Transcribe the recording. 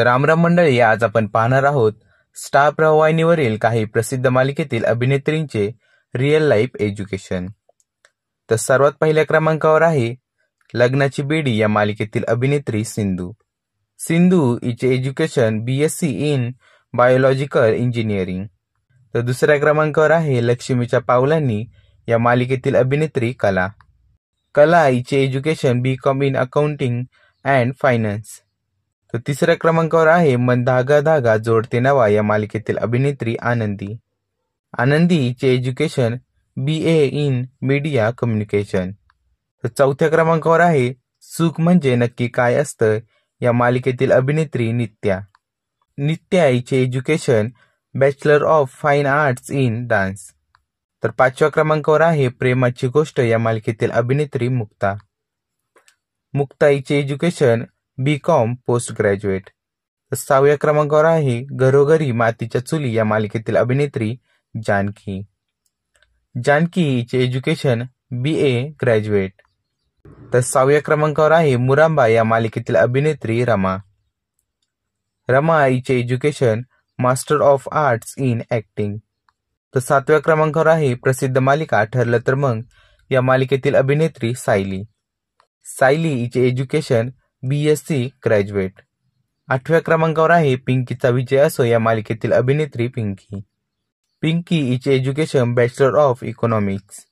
तर रामराम मंडळी, आज आपण पाहणार आहोत स्टार प्रवाहिनीवरील काही प्रसिद्ध मालिकेतील अभिनेत्रींचे रिअल लाईफ एज्युकेशन. तर सर्वात पहिल्या क्रमांकावर आहे लग्नाची बेडी या मालिकेतील अभिनेत्री सिंधू. सिंधू हिचे education BSc in biological engineering. तर दुसऱ्या क्रमांकावर आहे लक्ष्मीच्या पावलांनी या मालिकेतील अभिनेत्री कला. कला हिचे education BCom in accounting and finance. तर तिसऱ्या क्रमांकावर आहे मन धागा धागा जोडते नवा या मालिकेतील अभिनेत्री आनंदी. आनंदी हिचे education BA in media communication. तर चौथ्या क्रमांकावर आहे सुख म्हणजे नक्की काय असतं या मालिकेतील अभिनेत्री नित्या. नित्या हिचे education bachelor of fine arts in dance. तर पाचव्या क्रमांकावर आहे प्रेमाची गोष्ट या मालिकेतील अभिनेत्री मुक्ता. मुक्ता हिचे एज्युकेशन BCom पोस्ट ग्रॅज्युएट. तर सहाव्या क्रमांकावर आहे घरोघरी मातीच्या चुली या मालिकेतील अभिनेत्री जानकी. जानकी हिचे एज्युकेशन BA ग्रॅज्युएट. तर सहाव्या क्रमांकावर आहे मुरांबा या मालिकेतील अभिनेत्री रमा. रमा हिचे education master of arts in acting. तर सातव्या क्रमांकावर आहे प्रसिद्ध मालिका ठरलं तर मग या मालिकेतील अभिनेत्री सायली. सायली हिचे एज्युकेशन BSc ग्रॅज्युएट. आठव्या क्रमांकावर आहे पिंकीचा विजय असो या मालिकेतील अभिनेत्री पिंकी. पिंकी हिचे एज्युकेशन बॅचलर ऑफ इकॉनॉमिक्स.